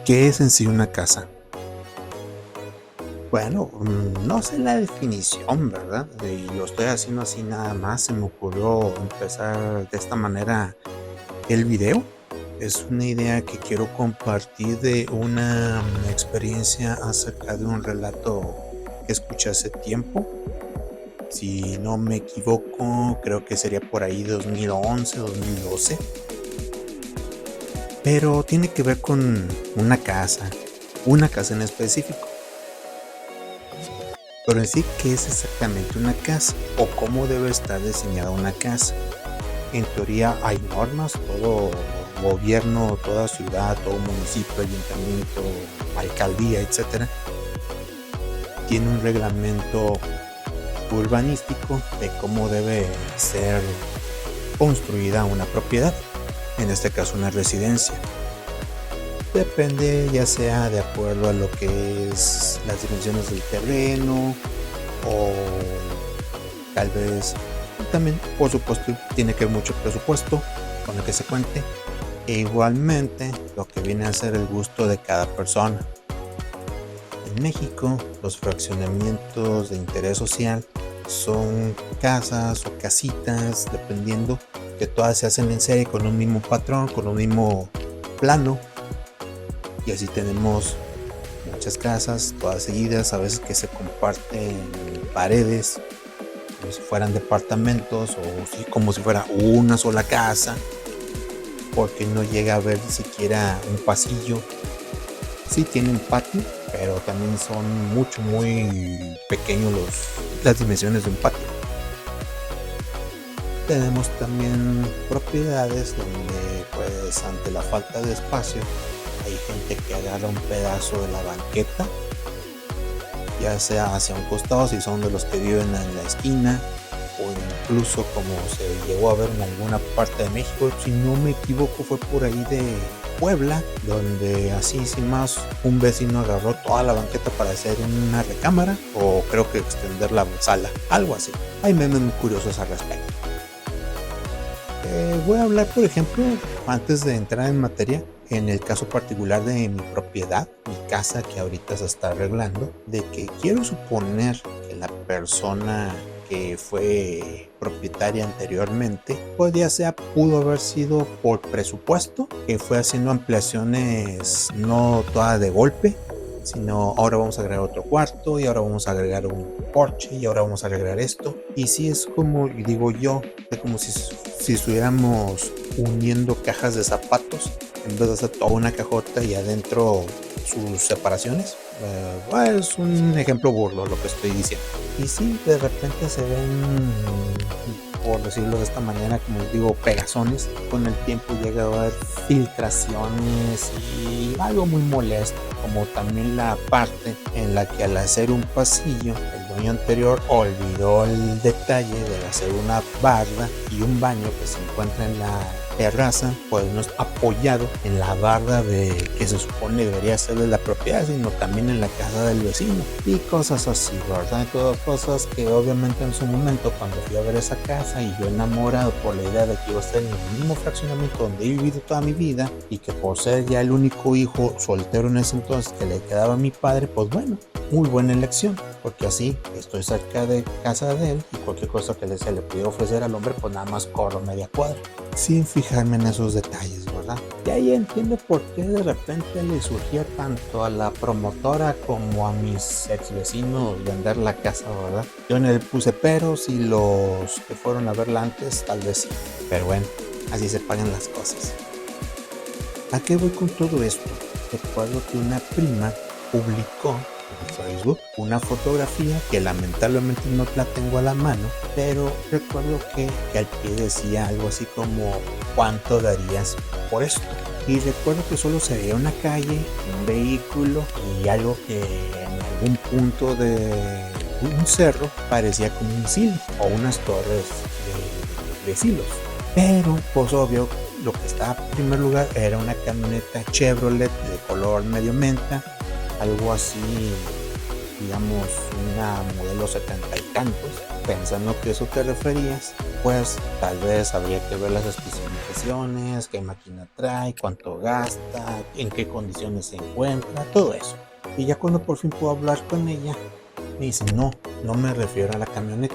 ¿Qué es en sí una casa? Bueno, no sé la definición, ¿verdad? Y lo estoy haciendo así nada más. Se me ocurrió empezar de esta manera el video. Es una idea que quiero compartir de una experiencia acerca de un relato que escuché hace tiempo. Si no me equivoco, creo que sería por ahí 2011, 2012. Pero tiene que ver con una casa en específico. Pero en sí, ¿qué es exactamente una casa? ¿O cómo debe estar diseñada una casa? En teoría hay normas, todo gobierno, toda ciudad, todo municipio, ayuntamiento, alcaldía, etcétera, tiene un reglamento urbanístico de cómo debe ser construida una propiedad, en este caso una residencia. Depende ya sea de acuerdo a lo que es las dimensiones del terreno o tal vez también, por supuesto, tiene que ver mucho presupuesto con el que se cuente e igualmente lo que viene a ser el gusto de cada persona. En México, los fraccionamientos de interés social son casas o casitas, dependiendo, que todas se hacen en serie con un mismo patrón, con un mismo plano. Y así tenemos muchas casas, todas seguidas, a veces que se comparten paredes, como si fueran departamentos o como si fuera una sola casa, porque no llega a haber ni siquiera un pasillo. Sí tienen patio, pero también son muy pequeños las dimensiones de un patio. Tenemos también propiedades donde pues ante la falta de espacio hay gente que agarra un pedazo de la banqueta, ya sea hacia un costado si son de los que viven en la esquina, o incluso como se llegó a ver en alguna parte de México, si no me equivoco fue por ahí de Puebla, donde así sin más un vecino agarró toda la banqueta para hacer una recámara o creo que extender la sala, algo así. Hay memes muy curiosos al respecto. Voy a hablar, por ejemplo, antes de entrar en materia, en el caso particular de mi propiedad, mi casa que ahorita se está arreglando, de que quiero suponer que la persona que fue propietaria anteriormente, pues ya sea pudo haber sido por presupuesto, que fue haciendo ampliaciones no todas de golpe, sino ahora vamos a agregar otro cuarto y ahora vamos a agregar un porche y ahora vamos a agregar esto. Y sí es como digo yo, es como si estuviéramos uniendo cajas de zapatos en vez de hacer toda una cajota y adentro sus separaciones. Es un ejemplo burdo lo que estoy diciendo. Y sí, de repente se ven, por decirlo de esta manera, como les digo, pegazones. Con el tiempo llega a haber filtraciones y algo muy molesto, como también la parte en la que al hacer un pasillo, el dueño anterior olvidó el detalle de hacer una barda y un baño que se encuentra en la terraza, pues no es apoyado en la barda de que se supone debería ser de la propiedad, sino también en la casa del vecino y cosas así, ¿verdad? Todas cosas que obviamente en su momento cuando fui a ver esa casa y yo enamorado por la idea de que iba a estar en el mismo fraccionamiento donde he vivido toda mi vida y que por ser ya el único hijo soltero en ese entonces que le quedaba a mi padre, pues bueno, muy buena elección, porque así estoy cerca de casa de él y cualquier cosa que se le pudiera ofrecer al hombre, pues nada más corro media cuadra, sin fijarme en esos detalles, ¿verdad? Y ahí entiendo por qué de repente le surgía tanto a la promotora como a mis ex vecinos vender la casa, ¿verdad? Yo no le puse peros y los que fueron a verla antes tal vez sí, pero bueno, así se pagan las cosas. ¿A qué voy con todo esto? Recuerdo que una prima publicó en Facebook una fotografía que lamentablemente no la tengo a la mano, pero recuerdo que al pie decía algo así como ¿cuánto darías por esto? Y recuerdo que solo se veía una calle, un vehículo y algo que en algún punto de un cerro parecía como un silo o unas torres de silos. Pero pues obvio, lo que estaba en primer lugar era una camioneta Chevrolet de color medio menta, algo así, digamos una modelo 70 y tantos, pensando que eso te referías, pues tal vez habría que ver las especificaciones, qué máquina trae, cuánto gasta, en qué condiciones se encuentra, todo eso. Y ya cuando por fin puedo hablar con ella, me dice, no, no me refiero a la camioneta,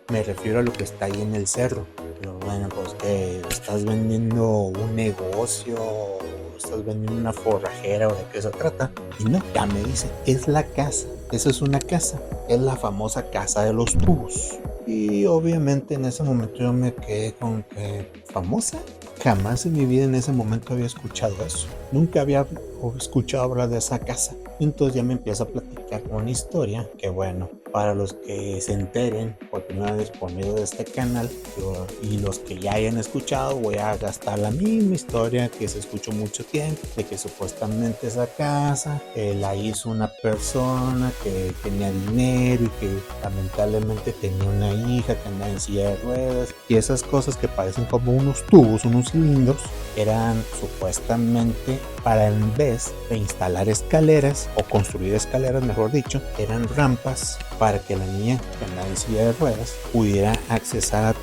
me refiero a lo que está ahí en el cerro. Pero bueno, pues que estás vendiendo un negocio, estás vendiendo una forrajera o de qué se trata. Y no, ya me dice, es la casa, eso es una casa, es la famosa casa de los tubos. Y obviamente en ese momento yo me quedé con que, ¿famosa? Jamás en mi vida en ese momento había escuchado eso. Nunca había escuchado hablar de esa casa. Entonces ya me empieza a platicar una historia que, bueno, para los que se enteren por primera vez por medio de este canal y los que ya hayan escuchado, voy a gastar la misma historia que se escuchó mucho tiempo, de que supuestamente esa casa la hizo una persona que tenía dinero y que lamentablemente tenía una hija que andaba en silla de ruedas, y esas cosas que parecen como unos tubos, unos cilindros, eran supuestamente para, en vez de instalar escaleras o construir escaleras, mejor dicho, eran rampas para que la niña que andaba en silla de ruedas pudiera accesar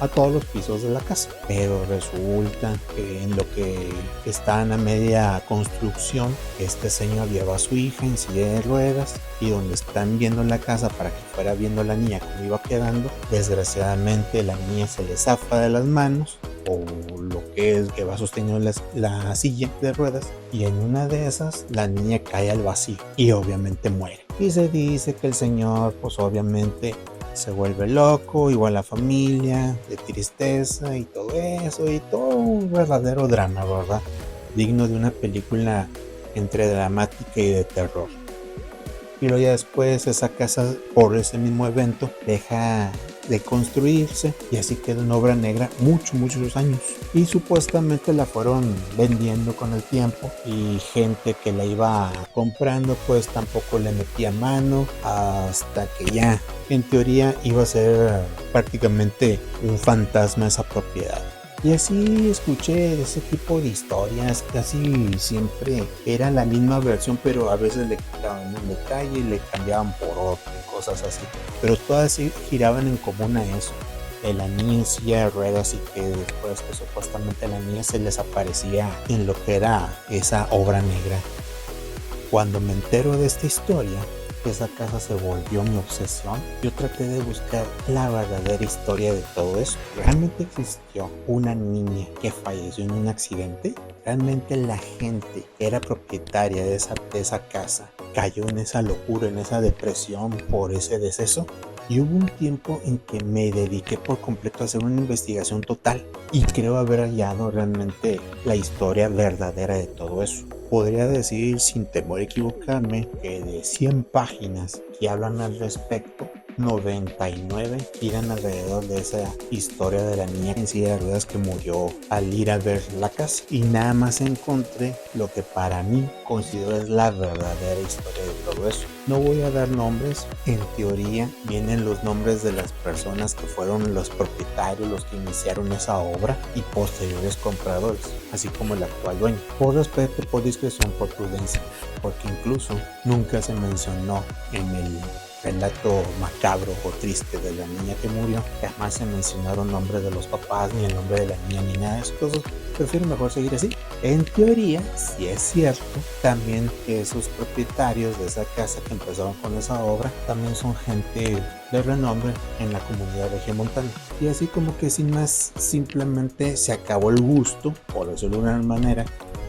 a todos los pisos de la casa. Pero resulta que en lo que estaban a media construcción, este señor lleva a su hija en silla de ruedas, y donde están viendo la casa para que fuera viendo la niña cómo iba quedando, desgraciadamente la niña se le zafa de las manos, o lo que es que va sosteniendo la silla de ruedas, y en una de esas la niña cae al vacío y obviamente muere. Y se dice que el señor pues obviamente se vuelve loco, igual la familia, de tristeza y todo eso, y todo un verdadero drama, ¿verdad? Digno de una película entre dramática y de terror. Y luego ya después esa casa, por ese mismo evento, deja de construirse y así quedó en obra negra muchos años, y supuestamente la fueron vendiendo con el tiempo, y gente que la iba comprando pues tampoco le metía mano, hasta que ya en teoría iba a ser prácticamente un fantasma esa propiedad. Y así escuché de ese tipo de historias, casi siempre era la misma versión, pero a veces le quitaban un detalle y le cambiaban por otro, cosas así. Pero todas giraban en común a eso, de la niña en silla de ruedas, y que después que supuestamente la niña se les aparecía en lo que era esa obra negra. Cuando me entero de esta historia, esa casa se volvió mi obsesión, yo traté de buscar la verdadera historia de todo eso. ¿Realmente existió una niña que falleció en un accidente? ¿Realmente la gente que era propietaria de esa casa cayó en esa locura, en esa depresión por ese deceso? Y hubo un tiempo en que me dediqué por completo a hacer una investigación total, y creo haber hallado realmente la historia verdadera de todo eso. Podría decir sin temor a equivocarme que de 100 páginas que hablan al respecto, 99 giran alrededor de esa historia de la niña en silla de ruedas que murió al ir a ver la casa, y nada más encontré lo que para mí considero es la verdadera historia de todo eso. No voy a dar nombres, en teoría vienen los nombres de las personas que fueron los propietarios, los que iniciaron esa obra, y posteriores compradores, así como el actual dueño. Por respeto, por discreción, por prudencia, porque incluso nunca se mencionó en el relato macabro o triste de la niña que murió, jamás se mencionaron nombres de los papás, ni el nombre de la niña, ni nada de eso. Entonces prefiero mejor seguir así. En teoría, si es cierto, también que esos propietarios de esa casa que empezaron con esa obra también son gente de renombre en la comunidad regiomontana. Y así como que sin más, simplemente se acabó el gusto, por decirlo de una manera,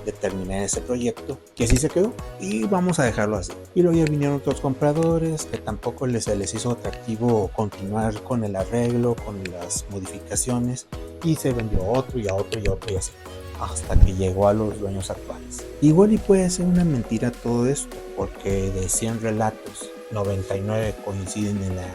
de terminar ese proyecto, que así se quedó, y vamos a dejarlo así. Y luego ya vinieron otros compradores que tampoco se les hizo atractivo continuar con el arreglo, con las modificaciones, y se vendió otro y a otro y a otro, y así hasta que llegó a los dueños actuales. Igual y puede ser una mentira todo esto, porque de 100 relatos, 99 coinciden en la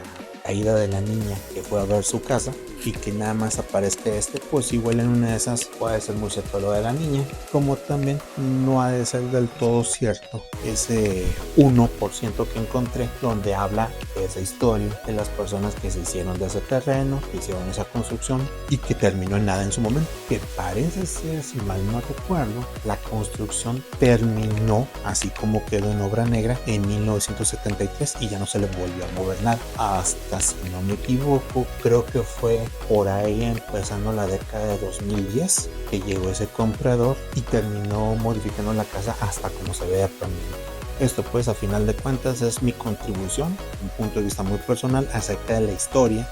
caída de la niña que fue a ver su casa, y que nada más aparezca pues igual en una de esas puede ser muy cierto lo de la niña, como también no ha de ser del todo cierto ese 1% que encontré donde habla de esa historia, de las personas que se hicieron de ese terreno, que hicieron esa construcción y que terminó en nada en su momento, que parece ser, si mal no recuerdo, la construcción terminó así como quedó en obra negra en 1973, y ya no se le volvió a mover nada hasta si no me equivoco, creo que fue por ahí empezando la década de 2010 que llegó ese comprador y terminó modificando la casa hasta como se ve actualmente. Esto pues a final de cuentas es mi contribución, un punto de vista muy personal acerca de la historia,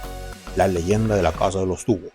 la leyenda de la casa de los tubos.